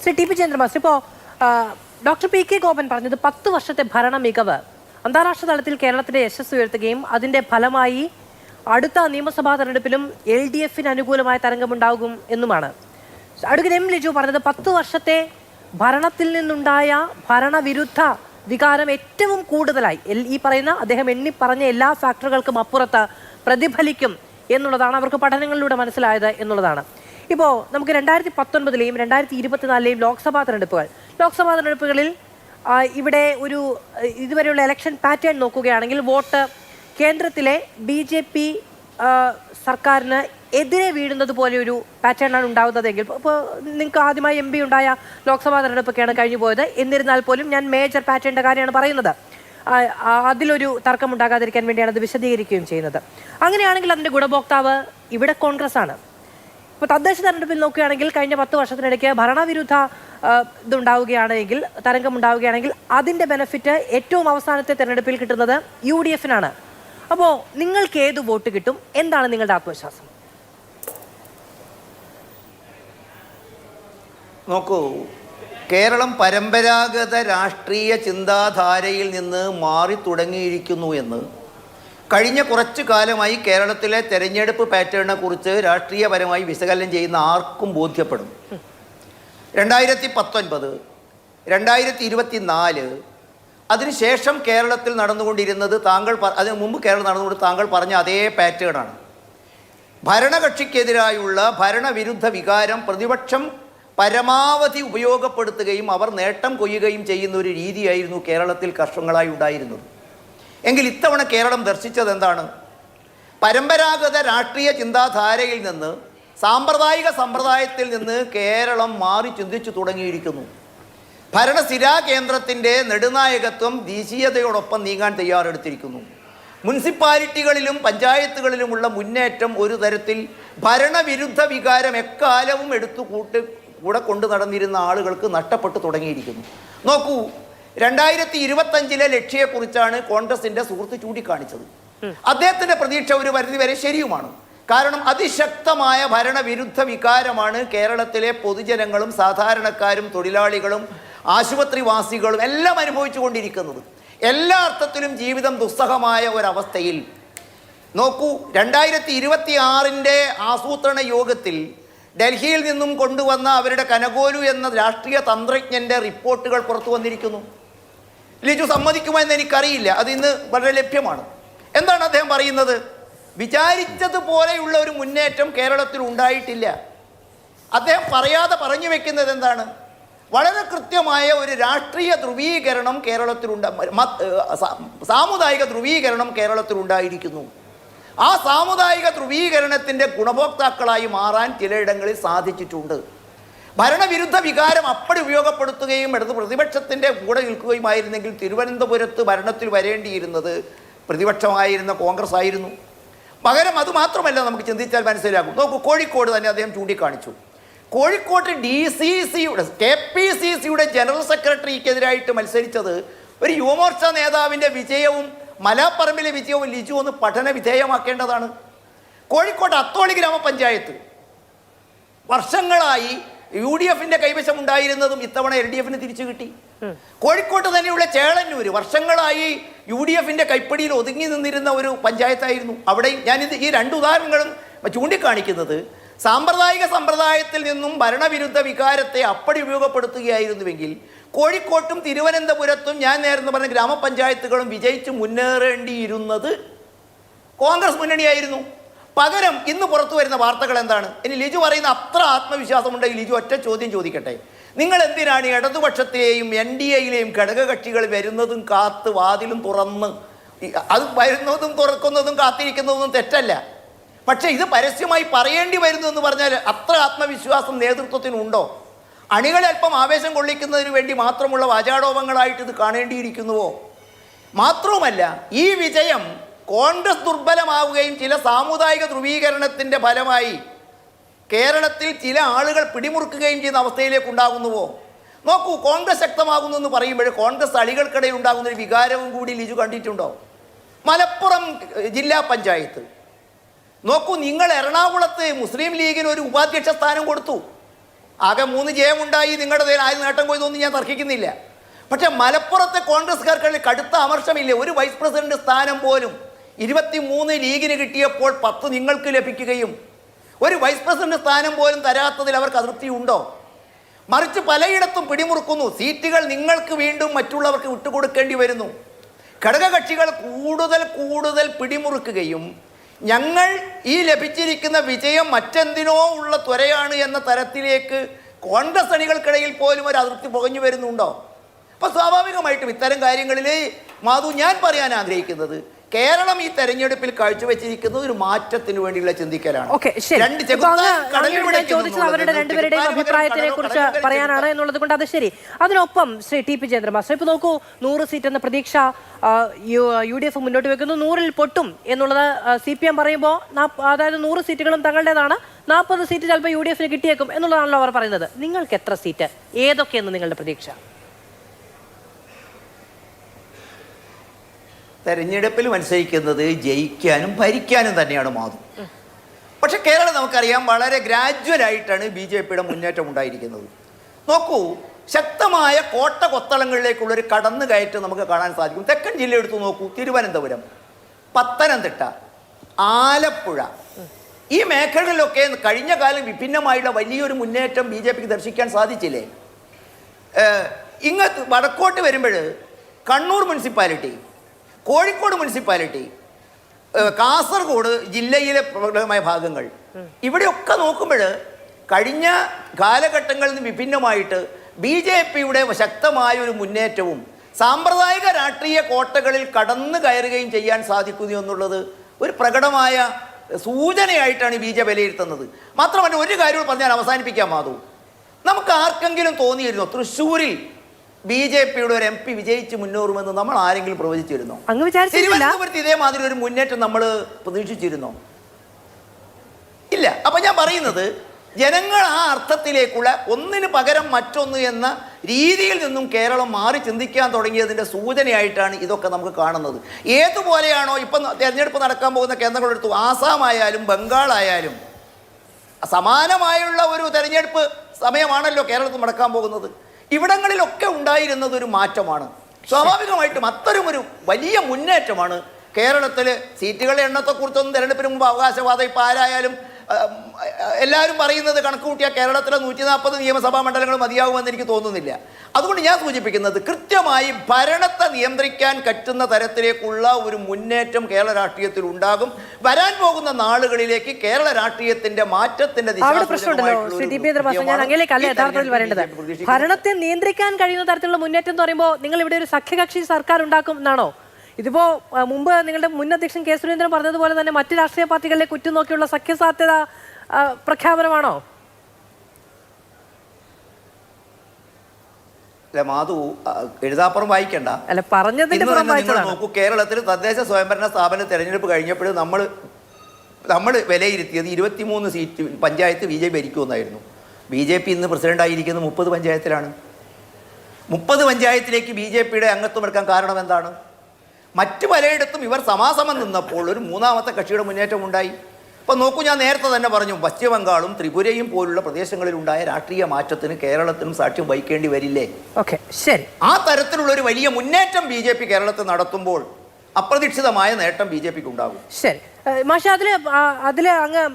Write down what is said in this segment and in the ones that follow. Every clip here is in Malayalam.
ശ്രീ ടി പി ചന്ദ്രബാസ്, ഇപ്പോൾ ഡോക്ടർ പി കെ ഗോപൻ പറഞ്ഞത് 10 വർഷത്തെ ഭരണ മികവ് അന്താരാഷ്ട്ര തലത്തിൽ കേരളത്തിന്റെ യശസ് ഉയർത്തുകയും അതിന്റെ ഫലമായി അടുത്ത നിയമസഭാ തെരഞ്ഞെടുപ്പിലും LDF-ന് അനുകൂലമായ തരംഗമുണ്ടാകും എന്നുമാണ്. അഡ്വക്കേറ്റ് എം ലിജു പറഞ്ഞത് 10 വർഷത്തെ ഭരണത്തിൽ നിന്നുണ്ടായ ഭരണവിരുദ്ധ വികാരം ഏറ്റവും കൂടുതലായി ഈ പറയുന്ന അദ്ദേഹം എണ്ണി പറഞ്ഞ എല്ലാ ഫാക്ടറുകൾക്കും അപ്പുറത്ത് പ്രതിഫലിക്കും എന്നുള്ളതാണ് അവർക്ക് പഠനങ്ങളിലൂടെ മനസ്സിലായത് എന്നുള്ളതാണ്. ഇപ്പോൾ നമുക്ക് 2019-ലെയും 2024-ലെയും ലോക്സഭാ തെരഞ്ഞെടുപ്പുകളിൽ ഇവിടെ ഒരു ഇതുവരെയുള്ള ഇലക്ഷൻ പാറ്റേൺ നോക്കുകയാണെങ്കിൽ വോട്ട് കേന്ദ്രത്തിലെ BJP സർക്കാരിന് എതിരെ വീഴുന്നത് പോലെ ഒരു പാറ്റേണാണ് ഉണ്ടാകുന്നതെങ്കിൽ, ഇപ്പോൾ നിങ്ങൾക്ക് ആദ്യമായി MP ഉണ്ടായ ലോക്സഭാ തെരഞ്ഞെടുപ്പൊക്കെയാണ് കഴിഞ്ഞു പോയത്. എന്നിരുന്നാൽ പോലും ഞാൻ മേജർ പാറ്റേണിൻ്റെ കാര്യമാണ് പറയുന്നത്. അതിലൊരു തർക്കം ഉണ്ടാകാതിരിക്കാൻ വേണ്ടിയാണ് അത് വിശദീകരിക്കുകയും ചെയ്യുന്നത്. അങ്ങനെയാണെങ്കിൽ അതിൻ്റെ ഗുണഭോക്താവ് ഇവിടെ കോൺഗ്രസ് ആണ്. ഇപ്പോൾ തദ്ദേശ തെരഞ്ഞെടുപ്പിൽ നോക്കുകയാണെങ്കിൽ കഴിഞ്ഞ 10 വർഷത്തിനിടയ്ക്ക് ഭരണവിരുദ്ധ ഇതുണ്ടാവുകയാണെങ്കിൽ, തരംഗമുണ്ടാവുകയാണെങ്കിൽ അതിൻ്റെ ബെനിഫിറ്റ് ഏറ്റവും അവസാനത്തെ തെരഞ്ഞെടുപ്പിൽ കിട്ടുന്നത് UDF-നാണ്. അപ്പോൾ നിങ്ങൾക്ക് ഏത് വോട്ട് കിട്ടും? എന്താണ് നിങ്ങളുടെ ആത്മവിശ്വാസം? നോക്കൂ, കേരളം പരമ്പരാഗത രാഷ്ട്രീയ ചിന്താധാരയിൽ നിന്ന് മാറി തുടങ്ങിയിരിക്കുന്നു എന്ന് കഴിഞ്ഞ കുറച്ചു കാലമായി കേരളത്തിലെ തെരഞ്ഞെടുപ്പ് പാറ്റേണിനെ കുറിച്ച് രാഷ്ട്രീയപരമായി വിശകലനം ചെയ്യുന്ന ആർക്കും ബോധ്യപ്പെടും. 2019, 2024 അതിനുശേഷം കേരളത്തിൽ നടന്നുകൊണ്ടിരുന്നത് അതിനു മുമ്പ് കേരളം നടന്നുകൊണ്ട് താങ്കൾ പറഞ്ഞ അതേ പാറ്റേണാണ്. ഭരണകക്ഷിക്കെതിരായുള്ള ഭരണവിരുദ്ധ വികാരം പ്രതിപക്ഷം പരമാവധി ഉപയോഗപ്പെടുത്തുകയും അവർ നേട്ടം കൊയ്യുകയും ചെയ്യുന്ന ഒരു രീതിയായിരുന്നു കേരളത്തിൽ വർഷങ്ങളായി ഉണ്ടായിരുന്നത്. എങ്കിൽ ഇത്തവണ കേരളം ദർശിച്ചത് എന്താണ്? പരമ്പരാഗത രാഷ്ട്രീയ ചിന്താധാരയിൽ നിന്ന്, സാമ്പ്രദായിക സമ്പ്രദായത്തിൽ നിന്ന് കേരളം മാറി ചിന്തിച്ചു തുടങ്ങിയിരിക്കുന്നു. ഭരണസ്ഥിരാ കേന്ദ്രത്തിൻ്റെ നെടുനായകത്വം ദേശീയതയോടൊപ്പം നീങ്ങാൻ തയ്യാറെടുത്തിരിക്കുന്നു. മുനിസിപ്പാലിറ്റികളിലും പഞ്ചായത്തുകളിലുമുള്ള മുന്നേറ്റം ഒരു തരത്തിൽ ഭരണവിരുദ്ധ വികാരം എക്കാലവും കൂടെ കൊണ്ടു നടന്നിരുന്ന ആളുകൾക്ക് നഷ്ടപ്പെട്ടു തുടങ്ങിയിരിക്കുന്നു. നോക്കൂ, 2025-ലെ ലക്ഷ്യത്തെക്കുറിച്ചാണ് കോൺഗ്രസിൻ്റെ സുഹൃത്ത് ചൂണ്ടിക്കാണിച്ചത്. അദ്ദേഹത്തിൻ്റെ പ്രതീക്ഷ ഒരു പരിധിവരെ ശരിയുമാണ്. കാരണം അതിശക്തമായ ഭരണവിരുദ്ധ വികാരമാണ് കേരളത്തിലെ പൊതുജനങ്ങളും സാധാരണക്കാരും തൊഴിലാളികളും ആശുപത്രിവാസികളും എല്ലാം അനുഭവിച്ചു കൊണ്ടിരിക്കുന്നത്. എല്ലാ അർത്ഥത്തിലും ജീവിതം ദുസ്സഹമായ ഒരവസ്ഥയിൽ. നോക്കൂ, 2026-ന്റെ ആസൂത്രണ യോഗത്തിൽ ഡൽഹിയിൽ നിന്നും കൊണ്ടുവന്ന അവരുടെ കനകോലു എന്ന രാഷ്ട്രീയ തന്ത്രജ്ഞൻ്റെ റിപ്പോർട്ടുകൾ പുറത്തു വന്നിരിക്കുന്നു. ലിജു സമ്മതിക്കുമോ എന്ന് എനിക്കറിയില്ല, അത് ഇന്ന് വളരെ ലഭ്യമാണ്. എന്താണ് അദ്ദേഹം പറയുന്നത്? വിചാരിച്ചതുപോലെയുള്ള ഒരു മുന്നേറ്റം കേരളത്തിൽ ഉണ്ടായിട്ടില്ല. അദ്ദേഹം പറയാതെ പറഞ്ഞു വെക്കുന്നത് എന്താണ്? വളരെ കൃത്യമായ ഒരു രാഷ്ട്രീയ ധ്രുവീകരണം സാമുദായിക ധ്രുവീകരണം കേരളത്തിലുണ്ടായിരിക്കുന്നു. ആ സാമുദായിക ധ്രുവീകരണത്തിൻ്റെ ഗുണഭോക്താക്കളായി മാറാൻ ചിലയിടങ്ങളിൽ സാധിച്ചിട്ടുണ്ട്. ഭരണവിരുദ്ധ വികാരം അപ്പടി ഉപയോഗപ്പെടുത്തുകയും പ്രതിപക്ഷത്തിൻ്റെ കൂടെ നിൽക്കുകയുമായിരുന്നെങ്കിൽ തിരുവനന്തപുരത്ത് ഭരണത്തിൽ വരേണ്ടിയിരുന്നത് പ്രതിപക്ഷമായിരുന്ന കോൺഗ്രസ് ആയിരുന്നു. പകരം അതുമാത്രമല്ല, നമുക്ക് ചിന്തിച്ചാൽ മനസ്സിലാകും. നോക്കൂ, കോഴിക്കോട് തന്നെ അദ്ദേഹം ചൂണ്ടിക്കാണിച്ചു. കോഴിക്കോട്ട് KPCCയുടെ ജനറൽ സെക്രട്ടറിക്കെതിരായിട്ട് മത്സരിച്ചത് ഒരു യുവമോർച്ച നേതാവിൻ്റെ വിജയവും മലാപ്പറമ്പിലെ വിജയവും ലിജു ഒന്ന് പഠന വിധേയമാക്കേണ്ടതാണ്. കോഴിക്കോട്ട് അത്തോളി ഗ്രാമപഞ്ചായത്ത് വർഷങ്ങളായി UDF-ന്റെ കൈവശം ഉണ്ടായിരുന്നതും ഇത്തവണ LDF-ന് തിരിച്ചു കിട്ടി. കോഴിക്കോട്ട് തന്നെയുള്ള ചേളന്നൂർ വർഷങ്ങളായി UDF-ന്റെ കൈപ്പിടിയിൽ ഒതുങ്ങി നിന്നിരുന്ന ഒരു പഞ്ചായത്തായിരുന്നു. അവിടെയും ഞാനിത് ഈ 2 ഉദാഹരണങ്ങളും ചൂണ്ടിക്കാണിക്കുന്നത് സാമ്പ്രദായിക സമ്പ്രദായത്തിൽ നിന്നും ഭരണവിരുദ്ധ വികാരത്തെ അപ്പടി ഉപയോഗപ്പെടുത്തുകയായിരുന്നുവെങ്കിൽ കോഴിക്കോട്ടും തിരുവനന്തപുരത്തും ഞാൻ നേരത്തെ പറഞ്ഞ ഗ്രാമപഞ്ചായത്തുകളും വിജയിച്ച് മുന്നേറേണ്ടിയിരുന്നത് കോൺഗ്രസ് മുന്നണിയായിരുന്നു. പകരം ഇന്ന് പുറത്തു വരുന്ന വാർത്തകൾ എന്താണ്? ഇനി ലിജു പറയുന്ന അത്ര ആത്മവിശ്വാസമുണ്ടെങ്കിൽ ലിജു ഒറ്റ ചോദ്യം ചോദിക്കട്ടെ. നിങ്ങൾ എന്തിനാണ് ഇടതുപക്ഷത്തെയും NDA-യിലെയും ഘടകകക്ഷികൾ വരുന്നതും കാത്ത് വാതിലും തുറന്ന് അത് വരുന്നതും തുറക്കുന്നതും കാത്തിരിക്കുന്നതും തെറ്റല്ല. പക്ഷേ ഇത് പരസ്യമായി പറയേണ്ടി വരുന്നു എന്ന് പറഞ്ഞാൽ അത്ര ആത്മവിശ്വാസം നേതൃത്വത്തിനുണ്ടോ? അണികളെ അല്പം ആവേശം കൊള്ളിക്കുന്നതിന് വേണ്ടി മാത്രമുള്ള വാചാടോപങ്ങളായിട്ട് ഇത് കാണേണ്ടിയിരിക്കുന്നുവോ? മാത്രവുമല്ല, ഈ വിജയം കോൺഗ്രസ് ദുർബലമാവുകയും ചില സാമുദായിക ധ്രുവീകരണത്തിൻ്റെ ഫലമായി കേരളത്തിൽ ചില ആളുകൾ പിടിമുറുക്കുകയും ചെയ്യുന്ന അവസ്ഥയിലേക്ക് ഉണ്ടാകുന്നുവോ? നോക്കൂ, കോൺഗ്രസ് ശക്തമാകുന്നു എന്ന് പറയുമ്പോൾ കോൺഗ്രസ് അണികൾക്കിടയിൽ ഉണ്ടാകുന്ന ഒരു വികാരവും കൂടി ലിജു കണ്ടിട്ടുണ്ടോ? മലപ്പുറം ജില്ലാ പഞ്ചായത്ത് നോക്കൂ, നിങ്ങൾ എറണാകുളത്ത് മുസ്ലിം ലീഗിന് ഒരു ഉപാധ്യക്ഷ സ്ഥാനം കൊടുത്തു. ആകെ 3 ജയമുണ്ടായി, നിങ്ങളുടെ പേര് ആരും നേട്ടം കൊയ്തൊന്നും ഞാൻ തർക്കിക്കുന്നില്ല. പക്ഷെ മലപ്പുറത്തെ കോൺഗ്രസ്സുകാർക്കുള്ളിൽ കടുത്ത അമർഷമില്ലേ? ഒരു വൈസ് പ്രസിഡന്റ് സ്ഥാനം പോലും 23 ലീഗിന് കിട്ടിയപ്പോൾ 10 നിങ്ങൾക്ക് ലഭിക്കുകയും ഒരു വൈസ് പ്രസിഡന്റ് സ്ഥാനം പോലും തരാത്തതിൽ അവർക്ക് അതൃപ്തി ഉണ്ടോ? മറിച്ച് പലയിടത്തും പിടിമുറുക്കുന്നു. സീറ്റുകൾ നിങ്ങൾക്ക് വീണ്ടും മറ്റുള്ളവർക്ക് വിട്ടുകൊടുക്കേണ്ടി വരുന്നു. ഘടകകക്ഷികൾ കൂടുതൽ പിടിമുറുക്കുകയും ഞങ്ങൾ ഈ ലഭിച്ചിരിക്കുന്ന വിജയം മറ്റെന്തിനോ ഉള്ള ത്വരയാണ് എന്ന തരത്തിലേക്ക് കോൺഗ്രസ് അണികൾക്കിടയിൽ പോലും ഒരു അതൃപ്തി പുകഞ്ഞു വരുന്നുണ്ടോ? അപ്പോൾ സ്വാഭാവികമായിട്ടും ഇത്തരം കാര്യങ്ങളിൽ മാധു, ഞാൻ പറയാൻ ആഗ്രഹിക്കുന്നത് കേരളം ഈ തെരഞ്ഞെടുപ്പിൽ കാഴ്ചവെച്ചിരിക്കുന്നത് ഒരു മാറ്റത്തിന് വേണ്ടിയുള്ള ചിന്തിക്കലാണ്. അവരുടെ രണ്ടുപേരുടെയും അഭിപ്രായത്തിനെ കുറിച്ച് പറയാനാണ് എന്നുള്ളത് കൊണ്ട് അത് ശരി. അതിനൊപ്പം ശ്രീ ടി പി ചന്ദ്രൻ മാസ്റ്റർ, ഇപ്പൊ നോക്കൂ, 100 സീറ്റ് എന്ന പ്രതീക്ഷ UDF മുന്നോട്ട് വെക്കുന്നു. 100-ൽ പൊട്ടും എന്നുള്ളത് CPM പറയുമ്പോൾ, അതായത് 100 സീറ്റുകളും തങ്ങളുടേതാണ്, 40 സീറ്റ് ചിലപ്പോൾ UDF കിട്ടിയേക്കും എന്നുള്ളതാണല്ലോ അവർ പറയുന്നത്. നിങ്ങൾക്ക് എത്ര സീറ്റ്, ഏതൊക്കെയെന്ന് നിങ്ങളുടെ പ്രതീക്ഷ? തെരഞ്ഞെടുപ്പിൽ മത്സരിക്കുന്നത് ജയിക്കാനും ഭരിക്കാനും തന്നെയാണ് മാധു. പക്ഷെ കേരളം നമുക്കറിയാം വളരെ ഗ്രാജുവലായിട്ടാണ് BJPയുടെ മുന്നേറ്റം ഉണ്ടായിരിക്കുന്നത്. നോക്കൂ, ശക്തമായ കോട്ട കൊത്തളങ്ങളിലേക്കുള്ളൊരു കടന്നുകയറ്റം നമുക്ക് കാണാൻ സാധിക്കും. തെക്കൻ ജില്ല എടുത്തു നോക്കൂ, തിരുവനന്തപുരം, പത്തനംതിട്ട, ആലപ്പുഴ, ഈ മേഖലകളിലൊക്കെ കഴിഞ്ഞ കാലം വിഭിന്നമായുള്ള വലിയൊരു മുന്നേറ്റം BJPക്ക് ദർശിക്കാൻ സാധിച്ചില്ലേ? ഇങ്ങ് വടക്കോട്ട് വരുമ്പോൾ കണ്ണൂർ മുനിസിപ്പാലിറ്റി, കോഴിക്കോട് മുനിസിപ്പാലിറ്റി, കാസർഗോഡ് ജില്ലയിലെ പ്രബലമായ ഭാഗങ്ങൾ, ഇവിടെയൊക്കെ നോക്കുമ്പോൾ കഴിഞ്ഞ കാലഘട്ടങ്ങളിൽ നിന്ന് വിഭിന്നമായിട്ട് BJPയുടെ ശക്തമായ ഒരു മുന്നേറ്റവും സാമ്പ്രദായിക രാഷ്ട്രീയ കോട്ടകളിൽ കടന്നു കയറുകയും ചെയ്യാൻ സാധിക്കുന്നു എന്നുള്ളത് ഒരു പ്രകടമായ സൂചനയായിട്ടാണ് BJP വിലയിരുത്തുന്നത്. മാത്രമല്ല, ഒരു കാര്യം പറഞ്ഞാൽ അവസാനിപ്പിക്കാൻ മാധു, നമുക്ക് ആർക്കെങ്കിലും തോന്നിയിരുന്നോ തൃശ്ശൂരിൽ BJPയുടെ ഒരു MP വിജയിച്ച് മുന്നേറുമെന്ന് നമ്മൾ ആരെങ്കിലും പ്രവചിച്ചിരുന്നോ? തിരുവനന്തപുരത്ത് ഇതേമാതിരി ഒരു മുന്നേറ്റം നമ്മൾ പ്രതീക്ഷിച്ചിരുന്നോ? ഇല്ല. അപ്പൊ ഞാൻ പറയുന്നത്, ജനങ്ങൾ ആ അർത്ഥത്തിലേക്കുള്ള ഒന്നിന് പകരം മറ്റൊന്ന് എന്ന രീതിയിൽ നിന്നും കേരളം മാറി ചിന്തിക്കാൻ തുടങ്ങിയതിൻ്റെ സൂചനയായിട്ടാണ് ഇതൊക്കെ നമുക്ക് കാണുന്നത്. ഏതുപോലെയാണോ ഇപ്പം തെരഞ്ഞെടുപ്പ് നടക്കാൻ പോകുന്ന കേന്ദ്രങ്ങളെടുത്തു, ആസാം ആയാലും ബംഗാളായാലും സമാനമായുള്ള ഒരു തെരഞ്ഞെടുപ്പ് സമയമാണല്ലോ കേരളത്തിൽ നടക്കാൻ പോകുന്നത്. ഇവിടങ്ങളിലൊക്കെ ഉണ്ടായിരുന്നത് ഒരു മാറ്റമാണ്. സ്വാഭാവികമായിട്ടും അത്തരമൊരു വലിയ മുന്നേറ്റമാണ് കേരളത്തിൽ. സീറ്റുകളുടെ എണ്ണത്തെക്കുറിച്ചൊന്നും തെരഞ്ഞെടുപ്പിന് മുമ്പ് അവകാശവാദം ഇപ്പം ആരായാലും എല്ലാവരും പറയുന്നത് കണക്ക് കൂട്ടിയാൽ കേരളത്തിലെ 140 നിയമസഭാ മണ്ഡലങ്ങൾ മതിയാകുമെന്ന് എനിക്ക് തോന്നുന്നില്ല. അതുകൊണ്ട് ഞാൻ സൂചിപ്പിക്കുന്നത്, കൃത്യമായി ഭരണത്തെ നിയന്ത്രിക്കാൻ പറ്റുന്ന തരത്തിലേക്കുള്ള ഒരു മുന്നേറ്റം കേരള രാഷ്ട്രീയത്തിൽ ഉണ്ടാകും. വരാൻ പോകുന്ന നാളുകളിലേക്ക് കേരള രാഷ്ട്രീയത്തിന്റെ മാറ്റത്തിന്റെ ഭരണത്തെ നിയന്ത്രിക്കാൻ കഴിയുന്ന തരത്തിലുള്ള മുന്നേറ്റം എന്ന് പറയുമ്പോൾ നിങ്ങൾ ഇവിടെ ഒരു സഖ്യകക്ഷി സർക്കാർ ഉണ്ടാക്കും എന്നാണോ? ഇതിപ്പോ മുമ്പ് നിങ്ങളുടെ മുൻ അധ്യക്ഷൻ കെ സുരേന്ദ്രൻ പറഞ്ഞതുപോലെ തന്നെ മറ്റ് രാഷ്ട്രീയ പാർട്ടികളിലെ കുറ്റുനോക്കിയുള്ള സഖ്യസാധ്യത പ്രഖ്യാപനമാണോ? മാധു, എഴുതാപ്പുറം വായിക്കണ്ട, അല്ല പറഞ്ഞതിന്റെ നോക്കൂ. കേരളത്തിൽ തദ്ദേശ സ്വയംഭരണ സ്ഥാപന തെരഞ്ഞെടുപ്പ് കഴിഞ്ഞപ്പോൾ നമ്മൾ വിലയിരുത്തിയത് 23 സീറ്റ് പഞ്ചായത്ത് BJP ഭരിക്കുമെന്നായിരുന്നു. BJP ഇന്ന് പ്രസിഡന്റായിരിക്കുന്നത് 30 പഞ്ചായത്തിലാണ്. 30 പഞ്ചായത്തിലേക്ക് BJPയുടെ അംഗത്വം എടുക്കാൻ കാരണം എന്താണ്? മറ്റു പലയിടത്തും ഇവർ സമാസമം നിന്നപ്പോൾ ഒരു മൂന്നാമത്തെ കക്ഷിയുടെ മുന്നേറ്റം ഉണ്ടായി. ഇപ്പം നോക്കൂ, ഞാൻ നേരത്തെ തന്നെ പറഞ്ഞു, പശ്ചിമ ബംഗാളും ത്രിപുരയും പോലുള്ള പ്രദേശങ്ങളിലുണ്ടായ രാഷ്ട്രീയ മാറ്റത്തിന് കേരളത്തിനും സാക്ഷ്യം വഹിക്കേണ്ടി വരില്ലേ? ഓക്കെ, ശരി. ആ തരത്തിലുള്ള ഒരു വലിയ മുന്നേറ്റം BJP കേരളത്തിൽ നടത്തുമ്പോൾ അപ്രതീക്ഷിതമായ നേട്ടം BJPക്ക് ഉണ്ടാകും. ശരി മാഷ, അതില് അങ്ങ്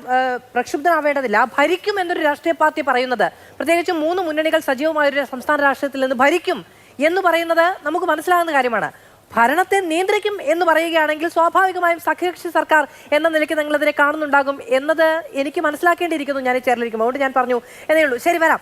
പ്രക്ഷുബ്ധനാവേണ്ടതില്ല. ഭരിക്കും എന്നൊരു രാഷ്ട്രീയ പാർട്ടി പറയുന്നത്, പ്രത്യേകിച്ച് 3 മുന്നണികൾ സജീവമായൊരു സംസ്ഥാന രാഷ്ട്രീയത്തിൽ നിന്ന് ഭരിക്കും എന്ന് പറയുന്നത് നമുക്ക് മനസ്സിലാകുന്ന കാര്യമാണ്. ഭരണത്തെ നിയന്ത്രിക്കും എന്ന് പറയുകയാണെങ്കിൽ സ്വാഭാവികമായും സഖ്യകക്ഷി സർക്കാർ എന്ന നിലയ്ക്ക് നിങ്ങളതിനെ കാണുന്നുണ്ടാകും എന്നത് എനിക്ക് മനസ്സിലാക്കേണ്ടിയിരിക്കുന്നു ഞാൻ ഈ ചേർന്നിരിക്കുമ്പോൾ. അതുകൊണ്ട് ഞാൻ പറഞ്ഞു എന്നേ ഉള്ളൂ. ശരി, വരാം.